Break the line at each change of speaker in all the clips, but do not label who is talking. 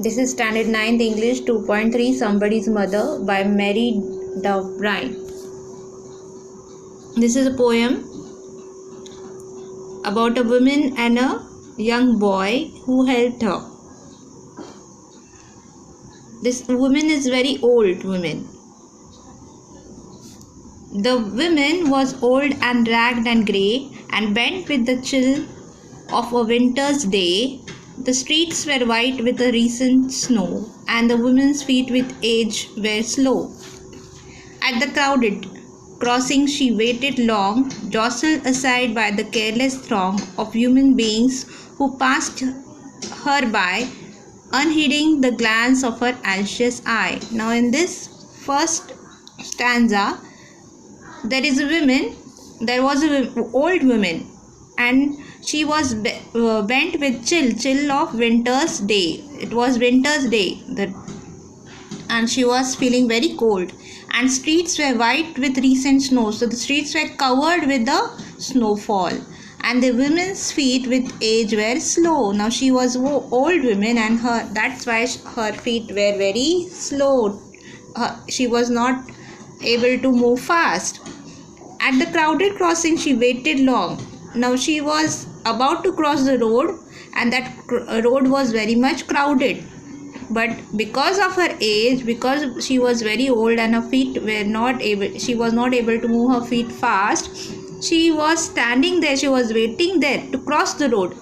This is Standard 9th English 2.3 Somebody's Mother by Mary Dove Bryan. This is a poem about a woman and a young boy who helped her. This woman is very old woman. The woman was old and ragged and grey and bent with the chill of a winter's day. The streets were white with the recent snow, and the woman's feet with age were slow. At the crowded crossing she waited long, jostled aside by the careless throng of human beings who passed her by, unheeding the glance of her anxious eye. Now in this first stanza, there was an old woman, and she was bent with chill of winter's day. It was winter's day, and she was feeling very cold, and streets were white with recent snow. So the streets were covered with the snowfall, and the woman's feet with age were slow. Now she was old woman, and that's why her feet were very slow. She was not able to move fast. At the crowded crossing she waited long. Now she was about to cross the road, and that road was very much crowded. But because of her age, because she was very old and her feet were not able, she was not able to move her feet fast, she was standing there, she was waiting there to cross the road.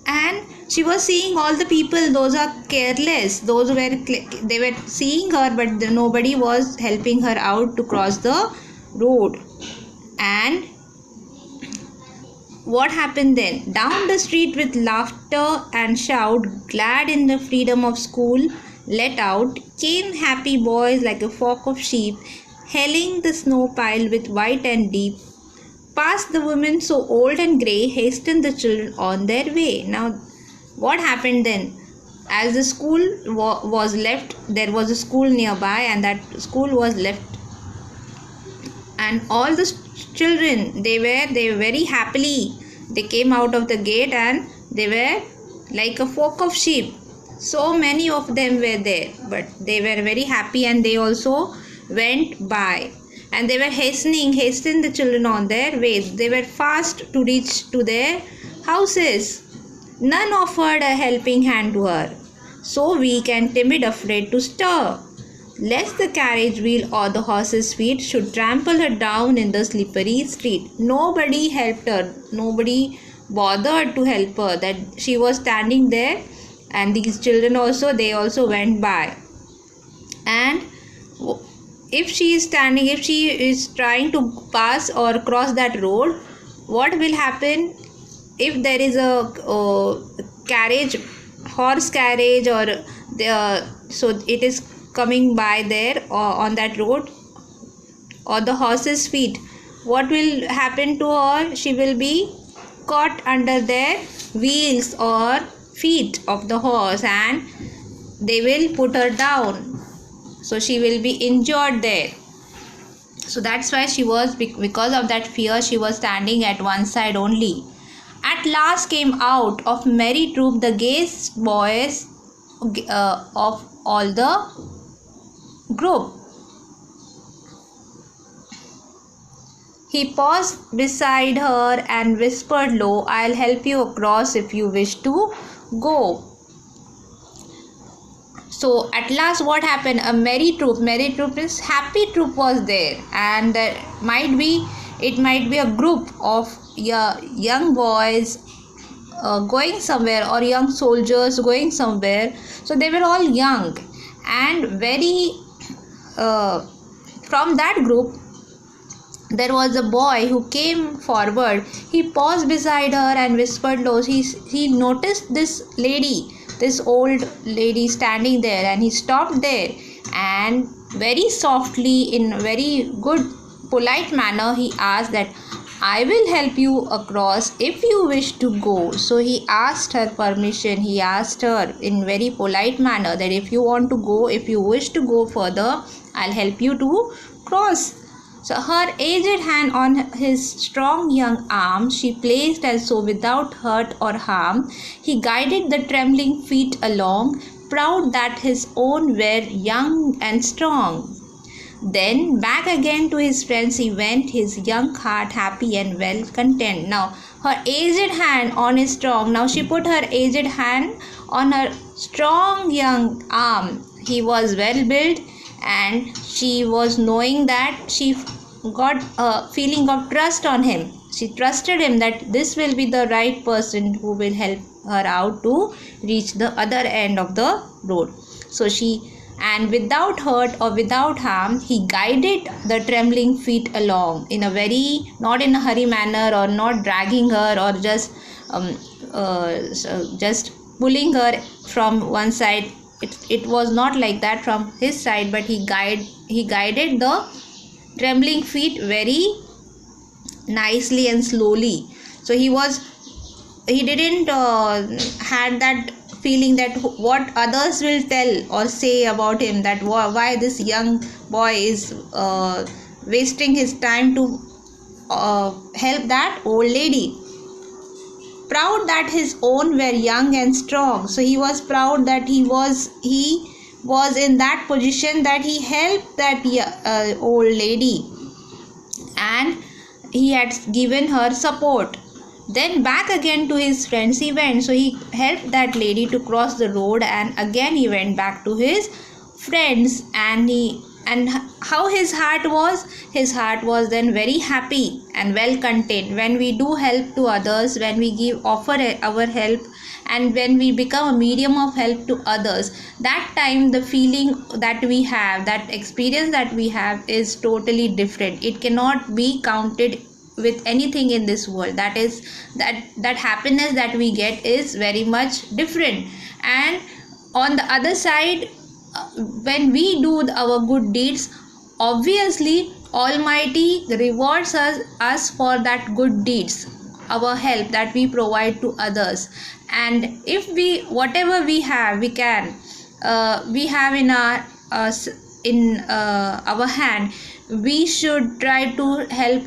And she was seeing all the people, those are careless, they were seeing her, but nobody was helping her out to cross the road. And what happened then? Down the street with laughter and shout, glad in the freedom of school let out, came happy boys like a flock of sheep, hailing the snow pile with white and deep. Past the women so old and grey, hastened the children on their way. Now what happened then? As the school was left, there was a school nearby, and that school was left, and all the children, they were very happily, they came out of the gate, and they were like a flock of sheep. So many of them were there, but they were very happy, and they also went by, and they were hastening the children on their way. They were fast to reach to their houses. None offered a helping hand to her, so weak and timid, afraid to stir, lest the carriage wheel or the horse's feet should trample her down in the slippery street. Nobody helped her, nobody bothered to help her, that she was standing there, and these children also, they also went by. And if she is trying to pass or cross that road, what will happen if there is a carriage, horse carriage, or so it is coming by there on that road, or the horse's feet? What will happen to her? She will be caught under their wheels or feet of the horse, and they will put her down, so she will be injured there. So that's why she was, because of that fear, she was standing at one side only. At last came out of merry troop the gayest boys of all the group. He paused beside her and whispered low, I'll help you across if you wish to go. So at last what happened? A merry troop is happy troop was there, and it might be a group of young boys going somewhere, or young soldiers going somewhere. So they were all young and very from that group there was a boy who came forward. He paused beside her and whispered low. He noticed this old lady standing there, and he stopped there, and very softly, in very good polite manner, he asked that I will help you across if you wish to go. So he asked her permission. He asked her in very polite manner that if you want to go, if you wish to go further, I'll help you to cross. So her aged hand on his strong young arm she placed, as so without hurt or harm he guided the trembling feet along, proud that his own were young and strong. Then back again to his friends he went, his young heart happy and well content. Now her aged hand on his strong, now she put her aged hand on her strong young arm. He was well built, and she was knowing that she got a feeling of trust on him. She trusted him that this will be the right person who will help her out to reach the other end of the road. So and without hurt or without harm he guided the trembling feet along in a very, not in a hurry manner, or not dragging her, or just pulling her from one side. It was not like that from his side, but he guided the trembling feet very nicely and slowly. So he didn't had that feeling that what others will tell or say about him, that why this young boy is wasting his time to help that old lady. Proud that his own were young and strong, so he was proud that he was in that position that he helped that old lady, and he had given her support. Then back again to his friends he went, so he helped that lady to cross the road, and again he went back to his friends. And how his heart was then very happy and well content. When we do help to others, when we offer our help, and when we become a medium of help to others, that time the feeling that we have, that experience that we have, is totally different. It cannot be counted with anything in this world. That is that happiness that we get is very much different. And on the other side, when we do our good deeds, obviously Almighty rewards us for that good deeds, our help that we provide to others. And if we, whatever we have, we have in our hand, we should try to help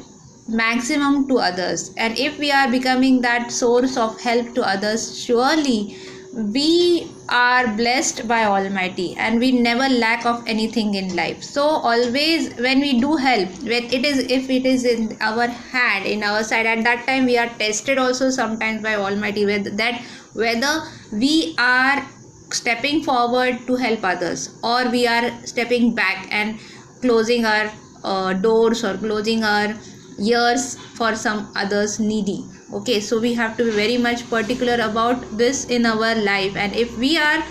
maximum to others. And if we are becoming that source of help to others, surely we are blessed by Almighty, and we never lack of anything in life. So always when we do help, if it is in our hand, in our side, at that time we are tested also sometimes by Almighty, whether we are stepping forward to help others, or we are stepping back and closing our doors, or closing our ears for some others needy. Okay, so we have to be very much particular about this in our life. And if we are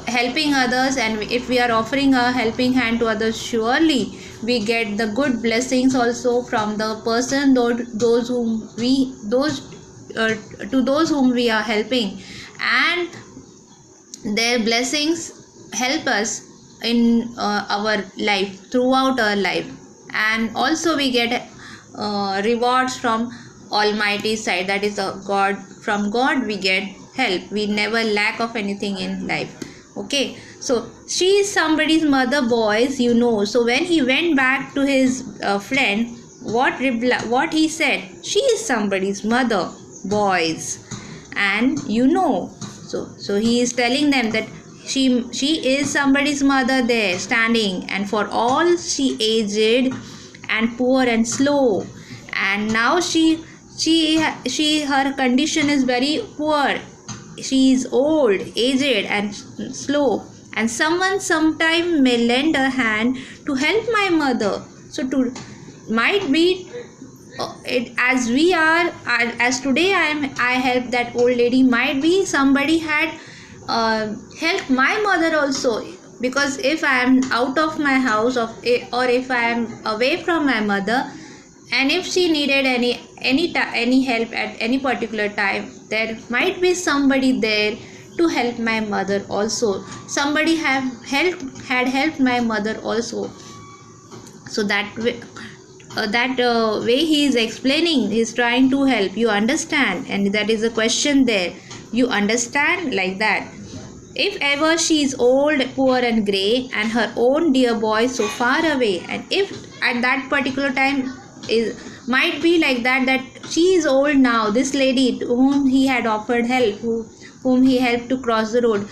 helping others, and if we are offering a helping hand to others, surely we get the good blessings also from the person, those whom we are helping, and their blessings help us in our life, throughout our life. And also we get rewards from Almighty side, that is God. From God we get help. We never lack of anything in life. Okay, so she is somebody's mother, boys, So when he went back to his friend, what he said, she is somebody's mother, boys, and so he is telling them that she is somebody's mother there standing, and for all she aged and poor and slow. And now her condition is very poor. She is old, aged and slow, and someone sometime may lend a hand to help my mother. So might be as today I help that old lady, might be somebody had helped my mother also. Because if I am out of my house, or if I am away from my mother, and if she needed any help at any particular time, there might be somebody there to help my mother also. Somebody had helped my mother also. So that way he is explaining, he is trying to help. You understand? And that is a question there. You understand, like that. If ever she is old, poor and grey, and her own dear boy so far away, and if at that particular time is might be like that she is old now, this lady to whom he had offered help, whom he helped to cross the road.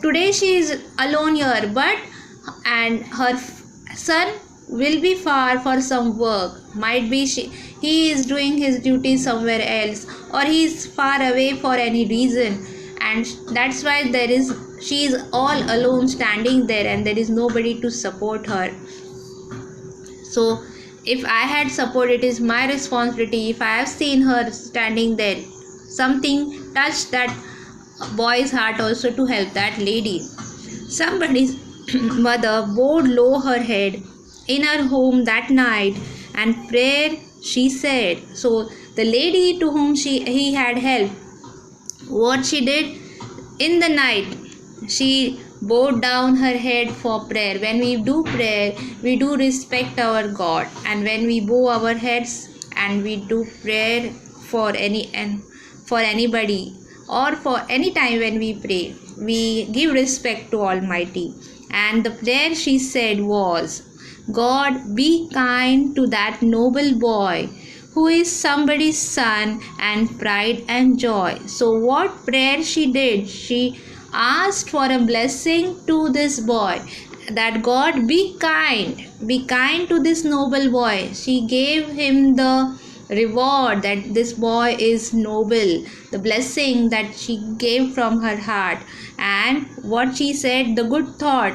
Today she is alone here, but and her son will be far for some work. Might be he is doing his duty somewhere else, or he is far away for any reason, and that's why she is all alone standing there, and there is nobody to support her. So if I had support, it is my responsibility. If I have seen her standing there, something touched that boy's heart also to help that lady. Somebody's mother bowed low her head in her home that night, and prayer she said. So the lady to whom he had helped, what she did in the night, she bowed down her head for prayer. When we do prayer, we do respect our God, and when we bow our heads and we do prayer for anybody, or for any time when we pray, we give respect to Almighty. And the prayer she said was, God, be kind to that noble boy who is somebody's son and pride and joy. So what prayer she did? She asked for a blessing to this boy, that God be kind to this noble boy. She gave him the reward that this boy is noble, the blessing that she gave from her heart, and what she said, the good thought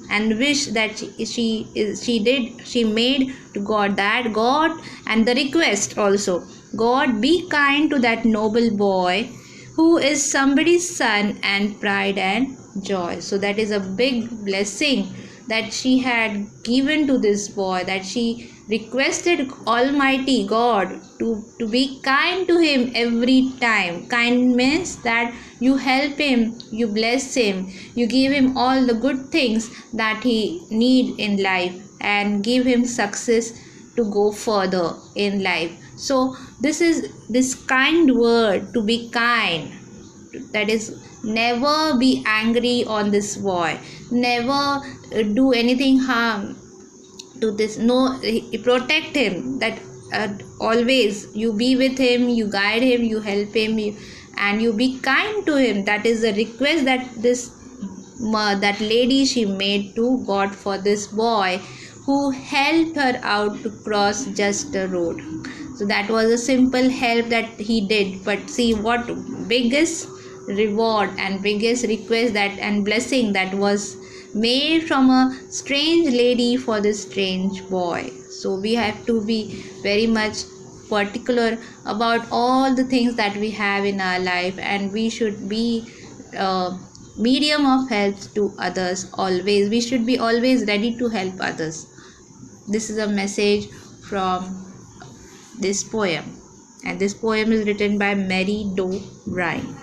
and wish that she made to God, that God, and the request also, God be kind to that noble boy who is somebody's son and pride and joy. So that is a big blessing that she had given to this boy, that she requested Almighty God to be kind to him every time. Kind means that you help him, you bless him, you give him all the good things that he need in life, and give him success to go further in life. So this kind word, to be kind, that is, never be angry on this boy, never do anything harm to this, no, protect him, that always you be with him, you guide him, you help him, and you be kind to him. That is the request that that lady she made to God for this boy who helped her out to cross just the road. So that was a simple help that he did, but see what biggest reward and biggest request that and blessing that was made from a strange lady for this strange boy. So we have to be very much particular about all the things that we have in our life, and we should be medium of help to others always. We should be always ready to help others. This is a message from this poem, and this poem is written by Mary Doe Ryan.